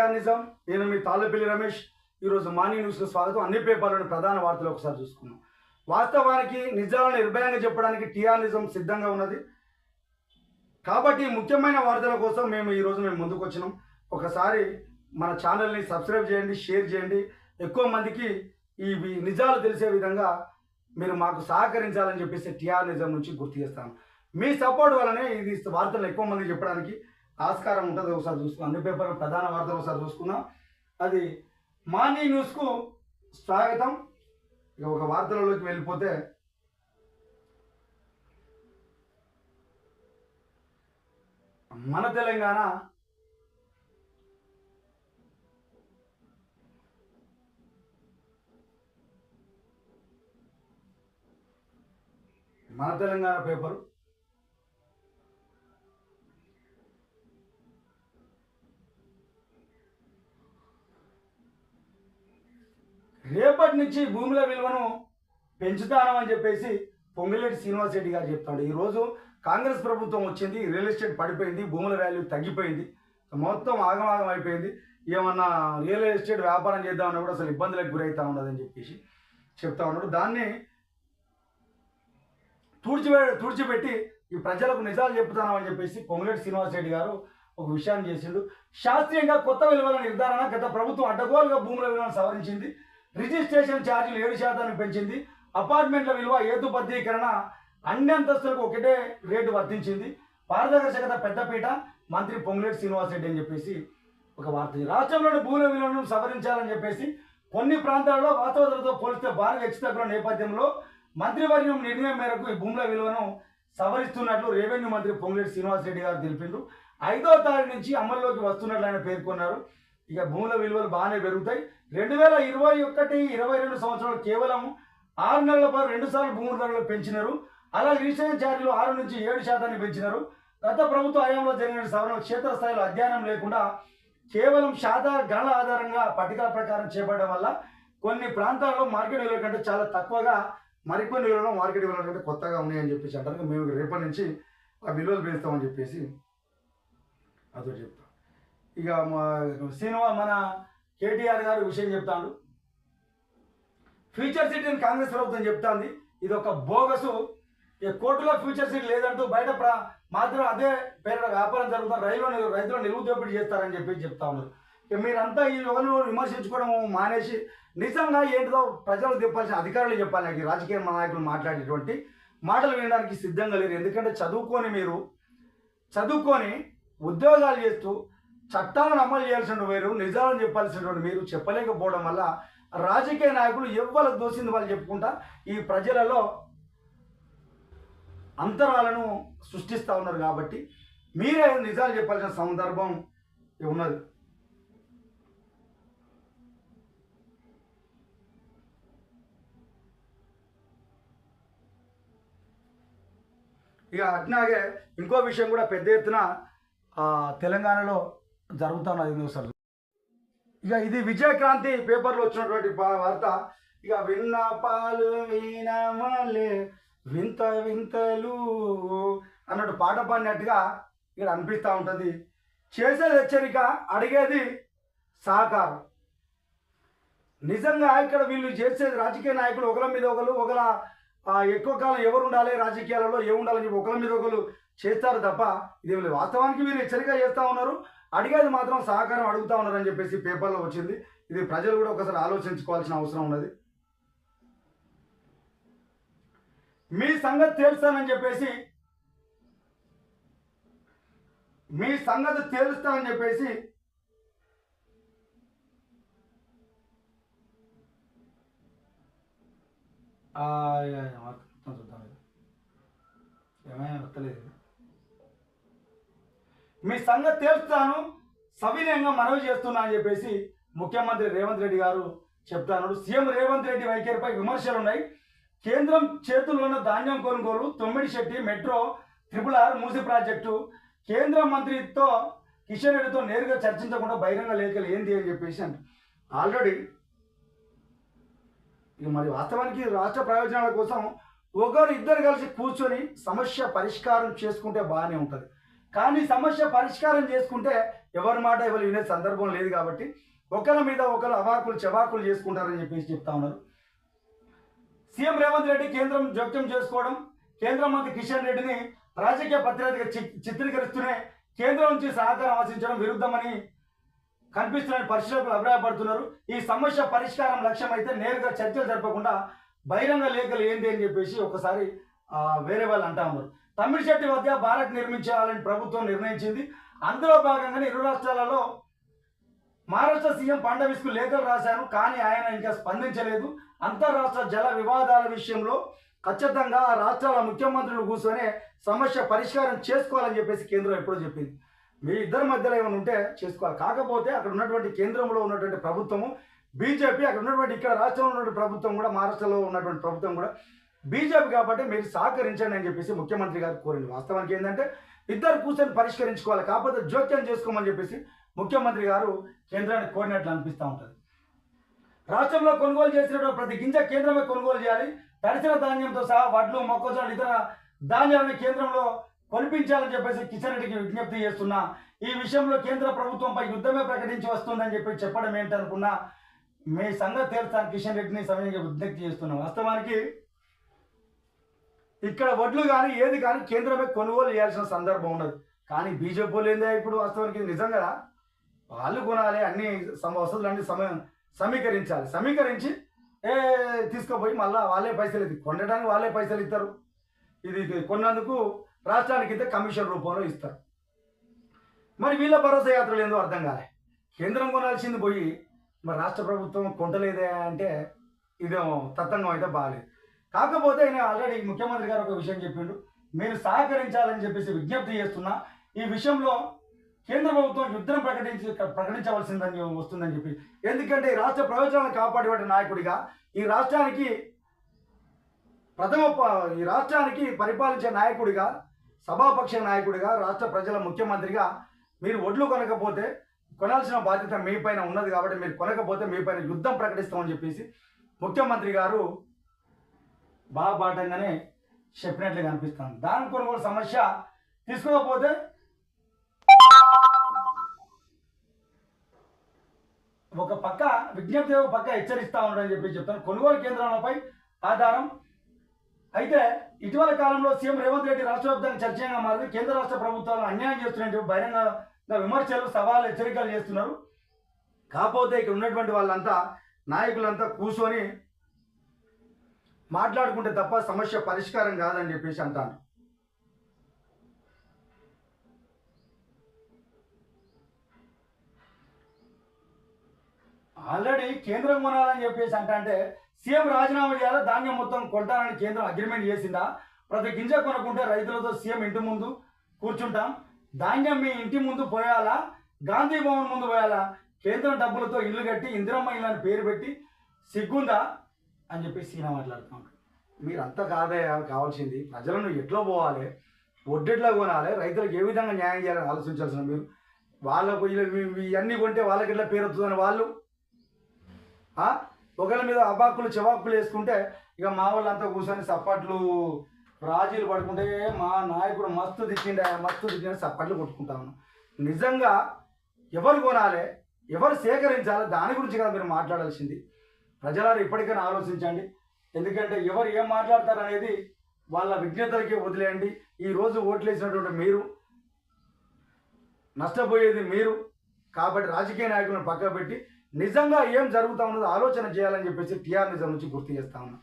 TR నిజం. నేను మీ తాళ్ళపల్లి రమేష్. ఈరోజు మార్నింగ్ న్యూస్కు స్వాగతం. అన్ని పేపర్లోని ప్రధాన వార్తలు ఒకసారి చూసుకున్నాం. వాస్తవానికి నిజాలను నిర్భయంగా చెప్పడానికి టిఆర్ నిజం సిద్ధంగా ఉన్నది. కాబట్టి ముఖ్యమైన వార్తల కోసం మేము ముందుకు వచ్చినాం. ఒకసారి మన ఛానల్ని సబ్స్క్రైబ్ చేయండి, షేర్ చేయండి. ఎక్కువ మందికి ఈ నిజాలు తెలిసే విధంగా మీరు మాకు సహకరించాలని చెప్పేసి టిఆర్ నిజం నుంచి గుర్తు చేస్తాను. మీ సపోర్ట్ వల్లనే ఇది వార్తలు ఎక్కువ మంది చెప్పడానికి ఆస్కారం ఉంటుంది. ఒకసారి చూసుకున్నాం. అన్ని పేపర్ల ప్రధాన వార్తలు ఒకసారి చూసుకున్నాం. అది మార్నింగ్ న్యూస్కు స్వాగతం. ఇక ఒక వార్తలలోకి వెళ్ళిపోతే, మన తెలంగాణ పేపరు రేపటి నుంచి భూముల విలువను పెంచుతానని చెప్పేసి పొంగిరెడ్డి శ్రీనివాస్ రెడ్డి గారు చెప్తాడు. ఈరోజు కాంగ్రెస్ ప్రభుత్వం వచ్చింది, రియల్ ఎస్టేట్ పడిపోయింది, భూముల వాల్యూ తగ్గిపోయింది, మొత్తం ఆగమాగం అయిపోయింది. ఏమన్నా రియల్ ఎస్టేట్ వ్యాపారం చేద్దామన్నా కూడా అసలు ఇబ్బందులకు గురవుతూ ఉండదని చెప్పేసి చెప్తా ఉన్నాడు. దాన్ని తుడిచిపెట్టి ఈ ప్రజలకు నిజాలు చెప్తానని చెప్పేసి పొంగిరెడ్డి శ్రీనివాస్ రెడ్డి గారు ఒక విషయాన్ని చేసిండు. శాస్త్రీయంగా కొత్త విలువల నిర్ధారణ. గత ప్రభుత్వం అడ్డగోలుగా భూముల విలువను సవరించింది. రిజిస్ట్రేషన్ ఛార్జీలు 7% పెంచింది. అపార్ట్మెంట్ల విలువ హేతుబద్ధీకరణ అన్ని అంతస్తులకు ఒకటే రేటు వర్తించింది. పారదర్శకత పెద్దపీట మంత్రి పొంగిరెడ్డి శ్రీనివాస్ రెడ్డి అని చెప్పేసి ఒక వార్త. రాష్ట్రంలోని భూముల విలువలను సవరించాలని చెప్పేసి కొన్ని ప్రాంతాల్లో వాస్తవతలతో పోలిస్తే భారీ హెచ్చుతగ్గుల నేపథ్యంలో మంత్రివర్గం నిర్ణయం మేరకు ఈ భూముల విలువను సవరిస్తున్నట్లు రెవెన్యూ మంత్రి పొంగిరెడ్డి శ్రీనివాస్ రెడ్డి గారు తెలిపిండ్రు. 5వ తారీఖు నుంచి అమల్లోకి వస్తున్నట్లు ఆయన పేర్కొన్నారు. ఇక భూముల విలువలు బాగానే పెరుగుతాయి. 2021-22 సంవత్సరాలు కేవలం 6 నెలల పాటు 2 సార్లు భూముల ధరలు పెంచినారు. అలా రిజిస్ట్రేషన్ ఛార్జీలు 6 నుంచి 7% పెంచినారు. గత ప్రభుత్వ హయాంలో జరిగిన సవరణ క్షేత్రస్థాయిలో అధ్యయనం లేకుండా కేవలం గణన ఆధారంగా పట్టికల ప్రకారం చేపట్టడం వల్ల కొన్ని ప్రాంతాల్లో మార్కెట్ విలువ కంటే చాలా తక్కువగా, మరికొన్ని విలువలు మార్కెట్ విలువ కంటే కొత్తగా ఉన్నాయని చెప్పేసి అంటారు. మేము రేపటి నుంచి ఆ విలువలు పెంచుతామని చెప్పేసి అదో చెప్తాం. ఇక మన కేటీఆర్ గారు విషయం చెప్తాడు. ఫ్యూచర్ సిటీని కాంగ్రెస్ ప్రభుత్వం చెప్తాంది ఇది ఒక బోగసు. ఈ కోర్టులో ఫ్యూచర్ సిటీ లేదంటూ బయట మాత్రం అదే పేరు వ్యాపారం జరుగుతుంది. రైతులు నిలువు దోపిడీ చేస్తారని చెప్పి చెప్తా ఉన్నారు. ఇక మీరంతా ఈ యువను విమర్శించుకోవడం మానేసి నిజంగా ఏంటిదో ప్రజలకు చెప్పాల్సిన అధికారులు చెప్పాలి. రాజకీయ నాయకులు మాట్లాడేటువంటి మాటలు వినడానికి సిద్ధంగా లేరు. ఎందుకంటే చదువుకొని ఉద్యోగాలు చేస్తూ చట్టాలను అమలు చేయాల్సిన వేరు, నిజాలను చెప్పాల్సినటువంటి మీరు చెప్పలేకపోవడం వల్ల రాజకీయ నాయకులు ఎవ్వరు దోసింది వాళ్ళు చెప్పుకుంటా ఈ ప్రజలలో అంతరాలను సృష్టిస్తూ ఉన్నారు. కాబట్టి మీరే నిజాలు చెప్పాల్సిన సందర్భం ఉన్నది. ఇక అట్లాగే ఇంకో విషయం కూడా పెద్ద ఎత్తున తెలంగాణలో జరుగుతున్నది సార్. ఇక ఇది విజయక్రాంతి పేపర్లో వచ్చినటువంటి వార్త. ఇక విన్నపాలు వినమలే వింత వింతలు అన్నట్టు పాట పాడినట్టుగా ఇక్కడ అనిపిస్తూ ఉంటుంది. చేసేది హెచ్చరిక, అడిగేది సహకారం. నిజంగా ఇక్కడ వీళ్ళు చేసేది రాజకీయ నాయకులు ఒకరి మీద ఒకరు ఎక్కువ కాలం ఎవరు ఉండాలి రాజకీయాలలో ఏముండాలని చెప్పి ఒకరి మీద ఒకరు చేస్తారు తప్ప ఇదేమి వాస్తవానికి వీళ్ళు హెచ్చరిక చేస్తూ ఉన్నారు, అడిగేది మాత్రం సహకారం అడుగుతూ ఉన్నారని చెప్పేసి పేపర్లో వచ్చింది. ఇది ప్రజలు కూడా ఒకసారి ఆలోచించుకోవాల్సిన అవసరం ఉన్నది. మీ సంగతి తెలుస్తానని చెప్పేసి మీ సంగతి తేల్స్తాను సవినయంగా మనవి చేస్తున్నా అని చెప్పేసి ముఖ్యమంత్రి రేవంత్ రెడ్డి గారు చెప్తాను. సీఎం రేవంత్ రెడ్డి వైఖరిపై విమర్శలు ఉన్నాయి. కేంద్రం చేతుల్లో ఉన్న ధాన్యం కొనుగోలు, తొమ్మిడిశెట్టి మెట్రో, RRR మూసి ప్రాజెక్టు, కేంద్ర మంత్రితో కిషన్ రెడ్డితో నేరుగా చర్చించకుండా బహిరంగ లేఖలు ఏంటి అని చెప్పేసి ఆల్రెడీ ఇక మరి వాస్తవానికి రాష్ట్ర ప్రయోజనాల కోసం ఒకరు ఇద్దరు కలిసి కూర్చొని సమస్య పరిష్కారం చేసుకుంటే బాగానే ఉంటుంది. కానీ సమస్య పరిష్కారం చేసుకుంటే ఎవరి మాట ఎవరు వినే సందర్భం లేదు కాబట్టి ఒకరి మీద ఒకరు అవాకులు చవాకులు చేసుకుంటారని చెప్పేసి చెప్తా ఉన్నారు. సీఎం రేవంత్ రెడ్డి కేంద్రం జోక్యం చేసుకోవడం, కేంద్ర మంత్రి కిషన్ రెడ్డిని రాజకీయ ప్రతినిధిగా చిత్రీకరిస్తూనే కేంద్రం నుంచి సహకారం ఆశించడం విరుద్ధమని కనిపిస్తున్న పరిశీలకులు అభిప్రాయపడుతున్నారు. ఈ సమస్య పరిష్కారం లక్ష్యం అయితే నేరుగా చర్చలు జరపకుండా బహిరంగ లేఖలు ఏంటి అని చెప్పేసి ఒకసారి వేరే వాళ్ళు అంటా ఉన్నారు. తమిళశెట్టి వద్ద భారత్ నిర్మించాలని ప్రభుత్వం నిర్ణయించింది. అందులో భాగంగానే ఇరు రాష్ట్రాలలో మహారాష్ట్ర సీఎం ఫడ్నవీస్కు లేఖలు రాశారు, కానీ ఆయన ఇంకా స్పందించలేదు. అంతర్రాష్ట్ర జల వివాదాల విషయంలో ఖచ్చితంగా ఆ రాష్ట్రాల ముఖ్యమంత్రులు కూర్చొని సమస్య పరిష్కారం చేసుకోవాలని చెప్పేసి కేంద్రం ఎప్పుడో చెప్పింది. మీ ఇద్దరి మధ్యలో ఏమైనా ఉంటే చేసుకోవాలి. కాకపోతే అక్కడ ఉన్నటువంటి కేంద్రంలో ఉన్నటువంటి ప్రభుత్వము బీజేపీ, అక్కడ ఉన్నటువంటి ఇక్కడ రాష్ట్రంలో ఉన్నటువంటి ప్రభుత్వం కూడా, మహారాష్ట్రలో ఉన్నటువంటి ప్రభుత్వం కూడా బీజేపీ కాబట్టి మీరు సహకరించండి అని చెప్పేసి ముఖ్యమంత్రి గారు కోరింది. వాస్తవానికి ఏంటంటే ఇద్దరు కూర్చొని పరిష్కరించుకోవాలి, కాకపోతే జోక్యం చేసుకోమని చెప్పేసి ముఖ్యమంత్రి గారు కేంద్రాన్ని కోరినట్లు అనిపిస్తూ ఉంటుంది. రాష్ట్రంలో కొనుగోలు చేసినటువంటి ప్రతి గింజ కేంద్రమే కొనుగోలు చేయాలి. తడిసిన ధాన్యంతో సహా వడ్లు, మొక్కజొన్న, ఇతర ధాన్యాలను కేంద్రంలో కొనిపించాలని చెప్పేసి కిషన్ రెడ్డికి విజ్ఞప్తి చేస్తున్నా. ఈ విషయంలో కేంద్ర ప్రభుత్వంపై యుద్ధమే ప్రకటించి వస్తుందని చెప్పి చెప్పడం ఏంటనుకున్నా మీ సంగతి తెలుస్తాను కిషన్ రెడ్డిని సమయంగా విజ్ఞప్తి చేస్తున్నాం. వాస్తవానికి ఇక్కడ వడ్లు కానీ ఏది కానీ కేంద్రమే కొనుగోలు చేయాల్సిన సందర్భం ఉన్నది. కానీ బీజేపీ ఏందా ఇప్పుడు వాస్తవానికి నిజం కదా, వాళ్ళు కొనాలి, అన్ని వసతులన్నీ సమీకరించాలి. సమీకరించి తీసుకుపోయి మళ్ళీ వాళ్ళే పైసలు కొనడానికి వాళ్ళే పైసలు ఇస్తారు. ఇది కొన్నందుకు రాష్ట్రానికి అయితే కమిషన్ రూపంలో ఇస్తారు. మరి వీళ్ళ భరోసా యాత్రలు ఏందో అర్థం కాలే. కేంద్రం కొనాల్సింది పోయి మరి రాష్ట్ర ప్రభుత్వం కొంటలేదే అంటే ఇదేమో తతంగం అయితే బాగాలేదు. కాకపోతే ఆయన ఆల్రెడీ ముఖ్యమంత్రి గారు ఒక విషయం చెప్పిండు, మీరు సహకరించాలని చెప్పేసి విజ్ఞప్తి చేస్తున్నా. ఈ విషయంలో కేంద్ర ప్రభుత్వం యుద్ధం ప్రకటించవలసిందని వస్తుందని చెప్పి, ఎందుకంటే ఈ రాష్ట్ర ప్రయోజనాలను కాపాడేవాటి నాయకుడిగా, ఈ రాష్ట్రానికి పరిపాలించే నాయకుడిగా, సభాపక్ష నాయకుడిగా, రాష్ట్ర ప్రజల ముఖ్యమంత్రిగా మీరు ఒడ్లు కొనకపోతే కొనాల్సిన బాధ్యత మీ పైన ఉన్నది కాబట్టి మీరు కొనకపోతే మీ పైన యుద్ధం ప్రకటిస్తామని చెప్పేసి ముఖ్యమంత్రి గారు బాటంగానే చెప్పినట్లుగా అనిపిస్తుంది. దాని కొనుగోలు సమస్య తీసుకోకపోతే ఒక పక్క విజ్ఞప్తి, ఒక పక్క హెచ్చరిస్తా ఉన్నాడని చెప్పి చెప్తాను. కొనుగోలు కేంద్రాలపై ఆధారం అయితే ఇటీవల కాలంలో సీఎం రేవంత్ రెడ్డి రాష్ట్ర వ్యాప్తంగా చర్చగా మారింది. కేంద్ర రాష్ట్ర ప్రభుత్వాలను అన్యాయం చేస్తున్నట్టు బహిరంగ విమర్శలు, సవాళ్ళు, హెచ్చరికలు చేస్తున్నారు. కాకపోతే ఇక్కడ ఉన్నటువంటి వాళ్ళంతా నాయకులంతా కూర్చొని మాట్లాడుకుంటే తప్ప సమస్య పరిష్కారం కాదని చెప్పేసి అంటాను. ఆల్రెడీ కేంద్రం కొనాలని చెప్పేసి అంటే సీఎం రాజీనామా చేయాలి, ధాన్యం మొత్తం కొంటానని కేంద్రం అగ్రిమెంట్ చేసిందా? ప్రతి గింజ కొనుక్కుంటే రైతులతో సీఎం ఇంటి ముందు కూర్చుంటాం, ధాన్యం మీ ఇంటి ముందు పోయాలా, గాంధీ భవన్ ముందు పోయాలా, కేంద్రం డబ్బులతో ఇల్లు కట్టి ఇందిరమ్మ ఇల్లు అని పేరు పెట్టి సిగ్గుందా అని చెప్పి సీనా మాట్లాడుతున్నాం. మీరు అంతా కావాల్సింది ప్రజలను ఎట్లా పోవాలి, ఒడ్డెట్లా కొనాలి, రైతులకు ఏ విధంగా న్యాయం చేయాలని ఆలోచించాల్సిన మీరు. వాళ్ళకు ఇవన్నీ కొంటే వాళ్ళకి ఎట్లా పేరు వస్తుందని వాళ్ళు ఒకరి మీద అబాకులు చవాకులు వేసుకుంటే ఇక మా వాళ్ళంతా కూర్చొని సప్పట్లు రాజీలు పడుకుంటే మా నాయకుడు మస్తు తిట్టిండే సప్పట్లు కొట్టుకుంటా ఉన్నాం. నిజంగా ఎవరు కొనాలి, ఎవరు సేకరించాలి, దాని గురించి కదా మీరు మాట్లాడాల్సింది. ప్రజలారు ఇప్పటికైనా ఆలోచించండి. ఎందుకంటే ఎవరు ఏం మాట్లాడతారు అనేది వాళ్ళ విజ్ఞతలకే వదిలేయండి. ఈరోజు ఓట్లేసినటువంటి మీరు, నష్టపోయేది మీరు. కాబట్టి రాజకీయ నాయకులను పక్కన పెట్టి నిజంగా ఏం జరుగుతా ఉన్నదో ఆలోచన చేయాలని చెప్పేసి టీఆర్ నిజం నుంచి గుర్తు చేస్తా ఉన్నా.